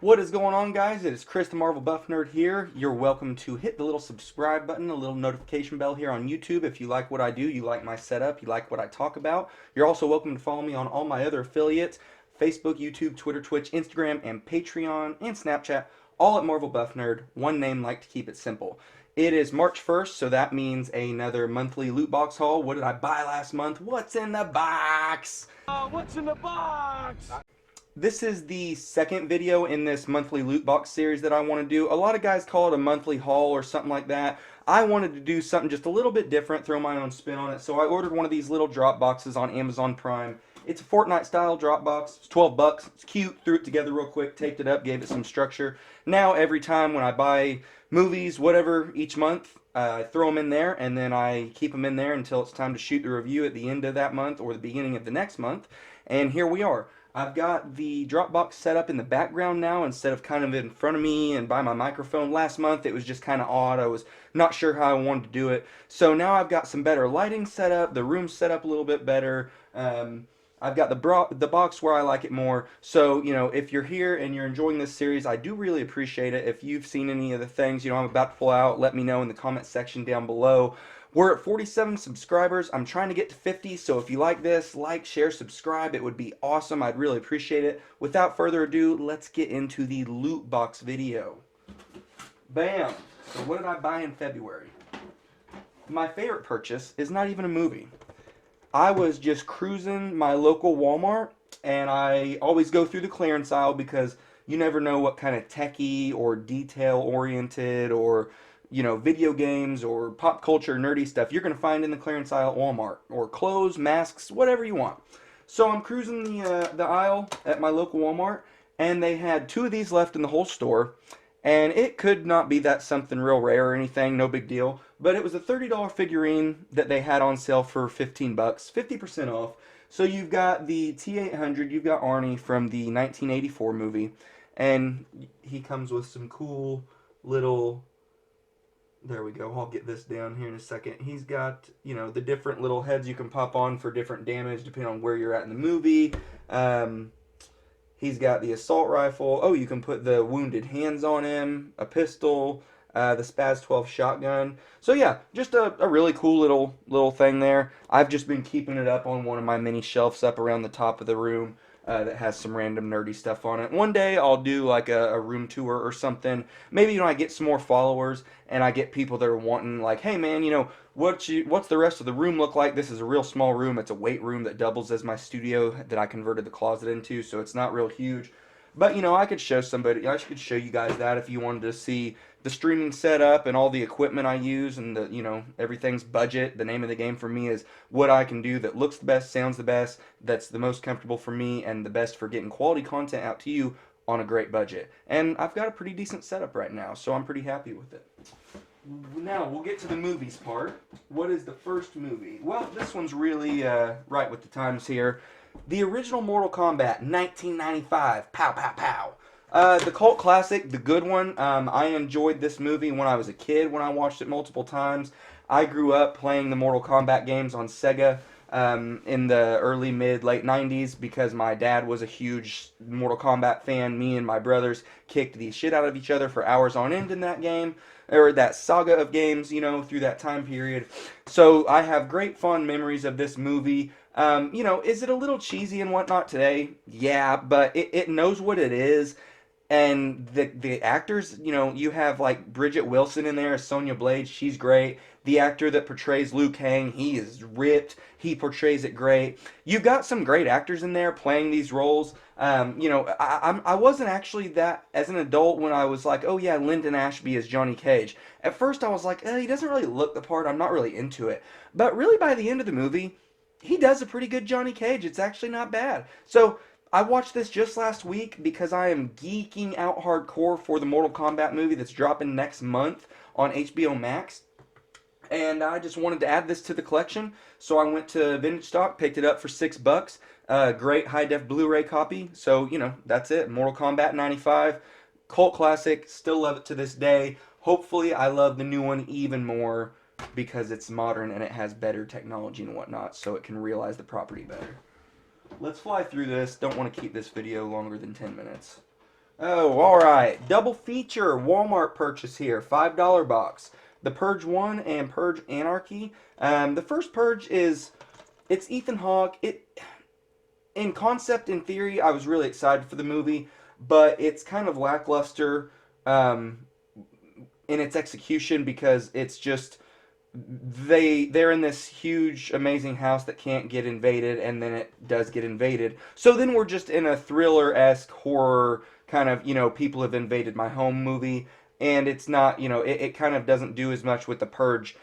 What is going on, guys? It is Chris the Marvel Buff Nerd here. You're welcome to hit the little subscribe button, the little notification bell here on YouTube if you like what I do, you like my setup, you like what I talk about. You're also welcome to follow me on all my other affiliates, Facebook, YouTube, Twitter, Twitch, Instagram, and Patreon, and Snapchat, all at Marvel Buff Nerd. One name, like to keep it simple. It is March 1st, so that means another monthly loot box haul. What did I buy last month? What's in the box? What's in the box? This is the second video in this monthly loot box series that I want to do. A lot of guys call it a monthly haul or something like that. I wanted to do something just a little bit different, throw my own spin on it. So I ordered one of these little drop boxes on Amazon Prime. It's a Fortnite style drop box. It's 12 bucks. It's cute. Threw it together real quick, taped it up, gave it some structure. Now every time when I buy movies, whatever, each month, I throw them in there and then I keep them in there until it's time to shoot the review at the end of that month or the beginning of the next month. And here we are. I've got the Dropbox set up in the background now instead of kind of in front of me and by my microphone. Last month it was just kind of odd. I was not sure how I wanted to do it. So now I've got some better lighting set up, the room set up a little bit better. I've got the box where I like it more. So, if you're here and you're enjoying this series, I do really appreciate it. If you've seen any of the things, I'm about to pull out, let me know in the comment section down below. We're at 47 subscribers. I'm trying to get to 50, so if you like this, like, share, subscribe. It would be awesome. I'd really appreciate it. Without further ado, let's get into the loot box video. Bam! So what did I buy in February? My favorite purchase is not even a movie. I was just cruising my local Walmart, and I always go through the clearance aisle because you never know what kind of techie or detail-oriented or video games or pop culture nerdy stuff you're going to find in the clearance aisle at Walmart, or clothes, masks, whatever you want. So I'm cruising the aisle at my local Walmart, and they had two of these left in the whole store, and it could not be that something real rare or anything, no big deal, but it was a $30 figurine that they had on sale for 15 bucks, 50% off. So you've got the T-800, you've got Arnie from the 1984 movie, and he comes with some cool little... There we go. I'll get this down here in a second. He's got, the different little heads you can pop on for different damage depending on where you're at in the movie. He's got the assault rifle. Oh, you can put the wounded hands on him, a pistol, the Spaz 12 shotgun. So yeah, just a really cool little thing there. I've just been keeping it up on one of my mini shelves up around the top of the room. That has some random nerdy stuff on it. One day I'll do like a room tour or something. Maybe I get some more followers and I get people that are wanting like, hey man, what's the rest of the room look like? This is a real small room. It's a weight room that doubles as my studio that I converted the closet into, so it's not real huge. But I could show you guys that if you wanted to see the streaming setup and all the equipment I use and the everything's budget. The name of the game for me is what I can do that looks the best, sounds the best, that's the most comfortable for me and the best for getting quality content out to you on a great budget. And I've got a pretty decent setup right now, so I'm pretty happy with it. Now we'll get to the movies part. What is the first movie? Well, this one's really right with the times here. The original Mortal Kombat, 1995. Pow, pow, pow. The cult classic, the good one. I enjoyed this movie when I was a kid, when I watched it multiple times. I grew up playing the Mortal Kombat games on Sega in the early, mid, late 90s because my dad was a huge Mortal Kombat fan. Me and my brothers kicked the shit out of each other for hours on end in that game, or that saga of games, through that time period. So I have great fond memories of this movie. Is it a little cheesy and whatnot today? Yeah, but it knows what it is. And the actors, you have like Bridget Wilson in there as Sonya Blade. She's great. The actor that portrays Liu Kang, he is ripped. He portrays it great. You've got some great actors in there playing these roles. I wasn't actually that, as an adult, when I was like, oh yeah, Lyndon Ashby is Johnny Cage. At first I was like, he doesn't really look the part. I'm not really into it. But really by the end of the movie, he does a pretty good Johnny Cage. It's actually not bad. So I watched this just last week because I am geeking out hardcore for the Mortal Kombat movie that's dropping next month on HBO Max. And I just wanted to add this to the collection. So I went to Vintage Stock, picked it up for $6. Great high-def Blu-ray copy. So, that's it. Mortal Kombat 95. Cult classic. Still love it to this day. Hopefully I love the new one even more because it's modern and it has better technology and whatnot, so it can realize the property better. Let's fly through this. Don't want to keep this video longer than 10 minutes. Oh, all right. Double feature Walmart purchase here, $5 box. The Purge 1 and Purge Anarchy. The first Purge is it's Ethan Hawke. It in concept, in theory, I was really excited for the movie, but it's kind of lackluster um, in its execution because it's just they're in this huge amazing house that can't get invaded, and then it does get invaded, so then we're just in a thriller-esque horror kind of, people have invaded my home movie, and it's not, it kind of doesn't do as much with the purge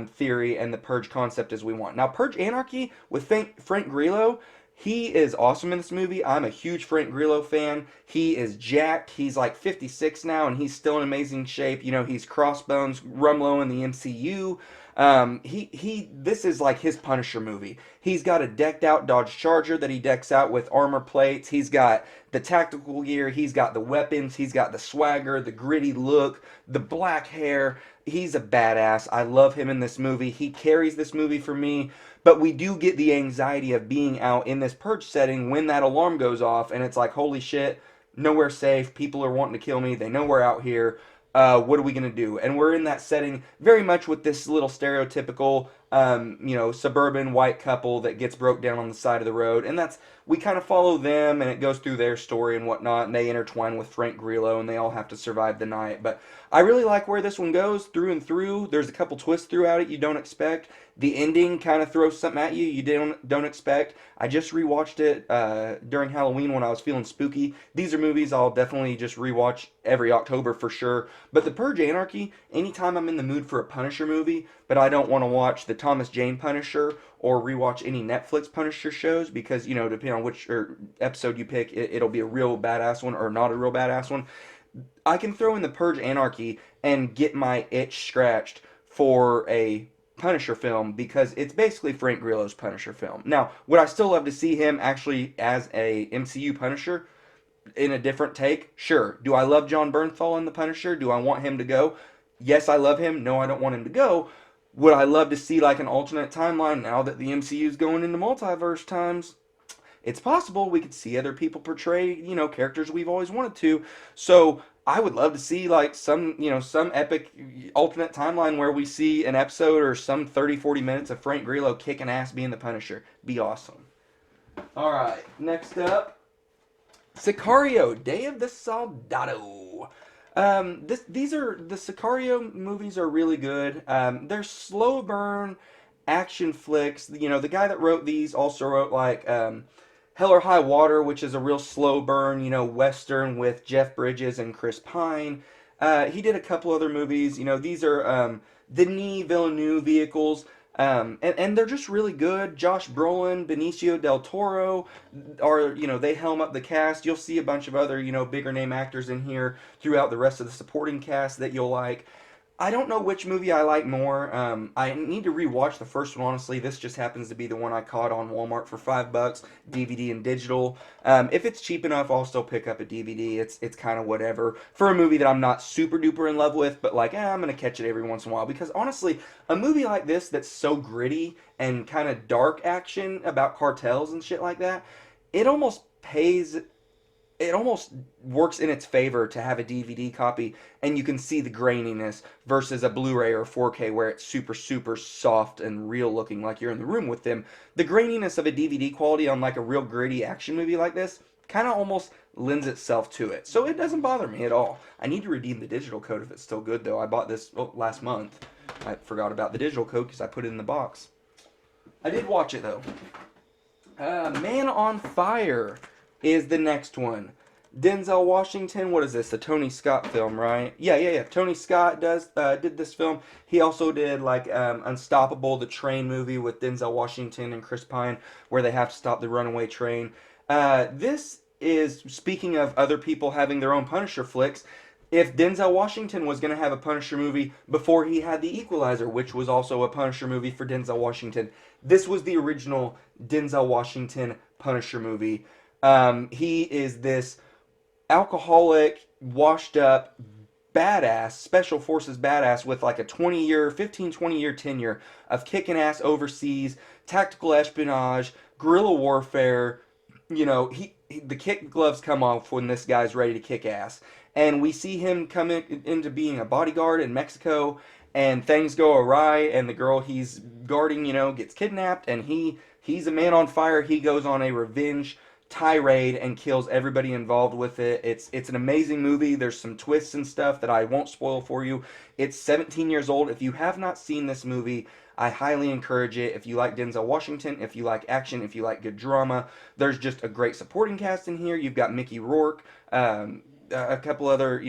theory and the purge concept as we want. Now Purge Anarchy with Frank Grillo, he is awesome in this movie. I'm a huge Frank Grillo fan. He is jacked. He's like 56 now, and he's still in amazing shape. He's Crossbones Rumlow in the MCU. This is like his Punisher movie. He's got a decked out Dodge Charger that he decks out with armor plates. He's got the tactical gear. He's got the weapons. He's got the swagger, the gritty look, the black hair. He's a badass. I love him in this movie. He carries this movie for me. But we do get the anxiety of being out in this purge setting when that alarm goes off, and it's like, holy shit, nowhere safe. People are wanting to kill me. They know we're out here. What are we going to do? And we're in that setting very much with this little stereotypical, suburban white couple that gets broke down on the side of the road. And we kind of follow them, and it goes through their story and whatnot, and they intertwine with Frank Grillo, and they all have to survive the night. But I really like where this one goes through and through. There's a couple twists throughout it you don't expect. The ending kind of throws something at you don't expect. I just rewatched it during Halloween when I was feeling spooky. These are movies I'll definitely just rewatch every October for sure. But The Purge Anarchy, anytime I'm in the mood for a Punisher movie, but I don't want to watch the Thomas Jane Punisher or rewatch any Netflix Punisher shows because, depending on which episode you pick, it'll be a real badass one or not a real badass one. I can throw in The Purge Anarchy and get my itch scratched for a Punisher film because it's basically Frank Grillo's Punisher film. Now, would I still love to see him actually as a MCU Punisher in a different take? Sure. Do I love John Bernthal in the Punisher? Do I want him to go? Yes, I love him. No, I don't want him to go. Would I love to see like an alternate timeline now that the MCU is going into multiverse times? It's possible we could see other people portray, characters we've always wanted to. So I would love to see like some epic alternate timeline where we see an episode or some 30, 40 minutes of Frank Grillo kicking ass being the Punisher. Be awesome. All right, next up, Sicario, Day of the Soldado. These are the Sicario movies are really good. They're slow burn action flicks. The guy that wrote these also wrote like Hell or High Water, which is a real slow burn, Western with Jeff Bridges and Chris Pine. He did a couple other movies. These are Denis Villeneuve vehicles. And they're just really good. Josh Brolin, Benicio del Toro are, they helm up the cast. You'll see a bunch of other, bigger name actors in here throughout the rest of the supporting cast that you'll like. I don't know which movie I like more. I need to rewatch the first one, honestly. This just happens to be the one I caught on Walmart for $5, DVD and digital. If it's cheap enough, I'll still pick up a DVD. It's kind of whatever. For a movie that I'm not super duper in love with, but like, I'm going to catch it every once in a while. Because honestly, a movie like this that's so gritty and kind of dark action about cartels and shit like that, it almost works in its favor to have a DVD copy and you can see the graininess versus a Blu-ray or 4K where it's super, super soft and real looking like you're in the room with them. The graininess of a DVD quality on like a real gritty action movie like this kind of almost lends itself to it. So it doesn't bother me at all. I need to redeem the digital code if it's still good though. I bought this last month. I forgot about the digital code because I put it in the box. I did watch it though. Man on Fire is the next one. Denzel Washington, what is this? A Tony Scott film, right? Yeah. Tony Scott did this film. He also did like Unstoppable, the train movie with Denzel Washington and Chris Pine, where they have to stop the runaway train. This is, speaking of other people having their own Punisher flicks, if Denzel Washington was going to have a Punisher movie before he had The Equalizer, which was also a Punisher movie for Denzel Washington, this was the original Denzel Washington Punisher movie. He is this alcoholic, washed up, badass, special forces badass with like a 20-year tenure of kicking ass overseas, tactical espionage, guerrilla warfare, The kick gloves come off when this guy's ready to kick ass, and we see him come into being a bodyguard in Mexico, and things go awry, and the girl he's guarding, gets kidnapped, and he's a man on fire. He goes on a revenge tirade and kills everybody involved with it. It's an amazing movie. There's some twists and stuff that I won't spoil for you. It's 17 years old. If you have not seen this movie, I highly encourage it. If you like Denzel Washington, if you like action, if you like good drama, there's just a great supporting cast in here. You've got Mickey Rourke, a couple other,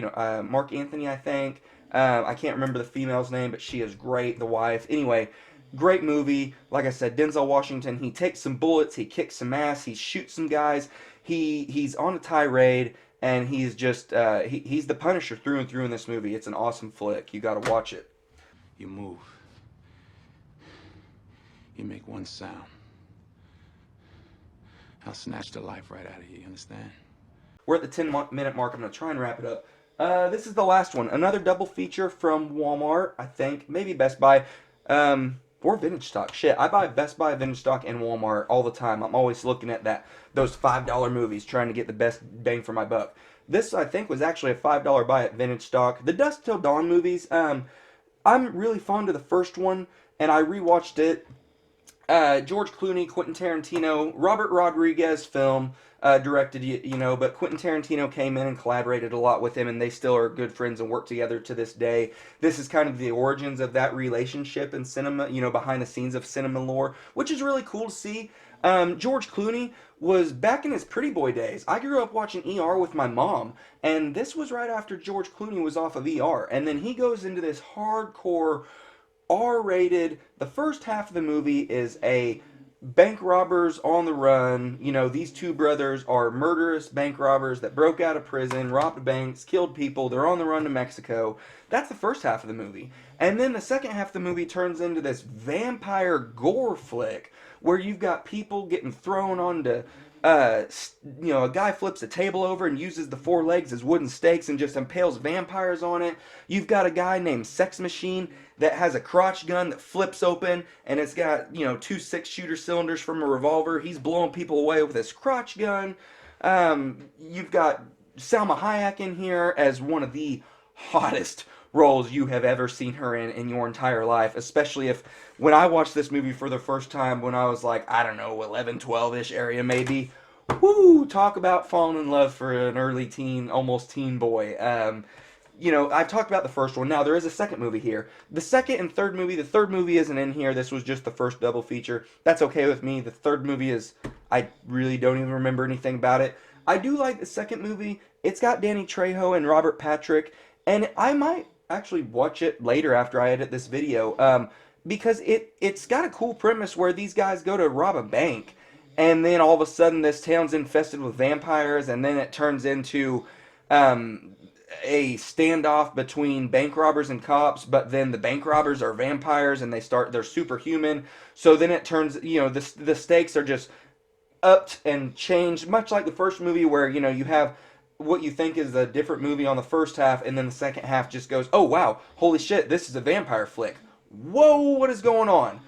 Mark Anthony, I think. I can't remember the female's name, but she is great, the wife. Anyway, great movie. Like I said, Denzel Washington, he takes some bullets, he kicks some ass, he shoots some guys. He's on a tirade, and he's just he's the Punisher through and through in this movie. It's an awesome flick. You got to watch it. You move. You make one sound. I'll snatch the life right out of you, understand? We're at the 10-minute mark. I'm going to try and wrap it up. This is the last one. Another double feature from Walmart, I think. Maybe Best Buy. Or Vintage Stock. Shit, I buy Best Buy, Vintage Stock, and Walmart all the time. I'm always looking at those $5 movies, trying to get the best bang for my buck. This, I think, was actually a $5 buy at Vintage Stock. The Dusk Till Dawn movies, I'm really fond of the first one, and I rewatched it. George Clooney, Quentin Tarantino, Robert Rodriguez film, directed, but Quentin Tarantino came in and collaborated a lot with him, and they still are good friends and work together to this day. This is kind of the origins of that relationship in cinema, behind the scenes of cinema lore, which is really cool to see. George Clooney was back in his pretty boy days. I grew up watching ER with my mom, and this was right after George Clooney was off of ER, and then he goes into this hardcore R-rated. The first half of the movie is a bank robbers on the run. These two brothers are murderous bank robbers that broke out of prison, robbed banks, killed people. They're on the run to Mexico. That's the first half of the movie. And then the second half of the movie turns into this vampire gore flick where you've got people getting thrown onto a guy flips a table over and uses the four legs as wooden stakes and just impales vampires on it. You've got a guy named Sex Machine that has a crotch gun that flips open, and it's got, two 6-shooter cylinders from a revolver. He's blowing people away with his crotch gun. You've got Salma Hayek in here as one of the hottest roles you have ever seen her in your entire life, especially when I watched this movie for the first time when I was like, I don't know, 11, 12-ish area maybe. Woo! Talk about falling in love for an early teen, almost teen boy. I've talked about the first one. Now, there is a second movie here. The second and third movie, the third movie isn't in here. This was just the first double feature. That's okay with me. The third movie I really don't even remember anything about it. I do like the second movie. It's got Danny Trejo and Robert Patrick, and I might actually watch it later after I edit this video, because it's got a cool premise where these guys go to rob a bank, and then all of a sudden this town's infested with vampires, and then it turns into a standoff between bank robbers and cops, but then the bank robbers are vampires and they're superhuman. So then it turns, the stakes are just upped and changed, much like the first movie where, you have what you think is a different movie on the first half, and then the second half just goes, oh wow, holy shit, this is a vampire flick. Whoa, what is going on?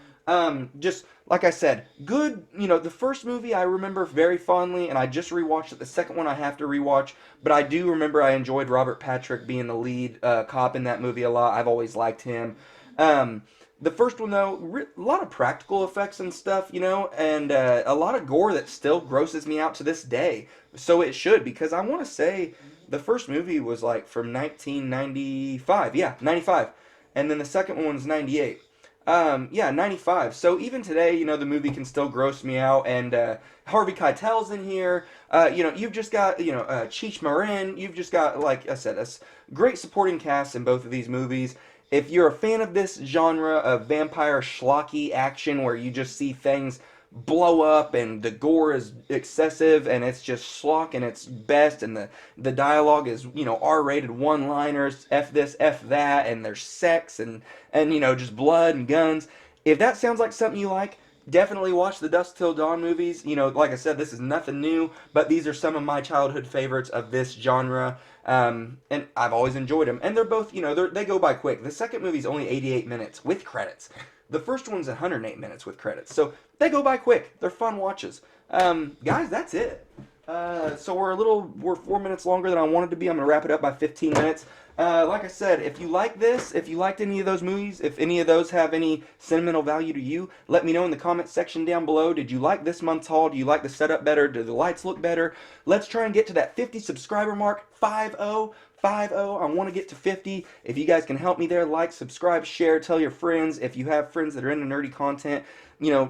Just like I said, good. The first movie I remember very fondly, and I just rewatched it. The second one I have to rewatch, but I do remember I enjoyed Robert Patrick being the lead cop in that movie a lot. I've always liked him. The first one though, a lot of practical effects and stuff, and a lot of gore that still grosses me out to this day. So it should, because I want to say the first movie was like from 1995. Yeah, 95. And then the second one was 98. 95. So even today, the movie can still gross me out. And Harvey Keitel's in here. You've just got, Cheech Marin. You've just got, like I said, a great supporting cast in both of these movies. If you're a fan of this genre of vampire schlocky action where you just see things blow up and the gore is excessive and it's just schlock and it's best, and the dialogue is, R-rated one-liners, F this, F that, and there's sex and just blood and guns. If that sounds like something you like, definitely watch the Dusk Till Dawn movies. Like I said, this is nothing new, but these are some of my childhood favorites of this genre. And I've always enjoyed them. And they're both, they go by quick. The second movie's only 88 minutes with credits. The first one's 108 minutes with credits, so they go by quick. They're fun watches. Guys, that's it. So we're 4 minutes longer than I wanted to be. I'm gonna wrap it up by 15 minutes. Like I said, if you like this, if you liked any of those movies, if any of those have any sentimental value to you, let me know in the comment section down below. Did you like this month's haul? Do you like the setup better? Do the lights look better? Let's try and get to that 50 subscriber mark. 50. I want to get to 50. If you guys can help me there, like, subscribe, share, tell your friends. If you have friends that are into nerdy content,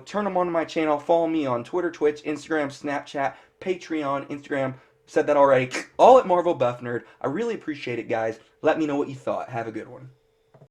turn them onto my channel. Follow me on Twitter, Twitch, Instagram, Snapchat, Patreon, Instagram. Said that already. All at Marvel Buff Nerd. I really appreciate it, guys. Let me know what you thought. Have a good one.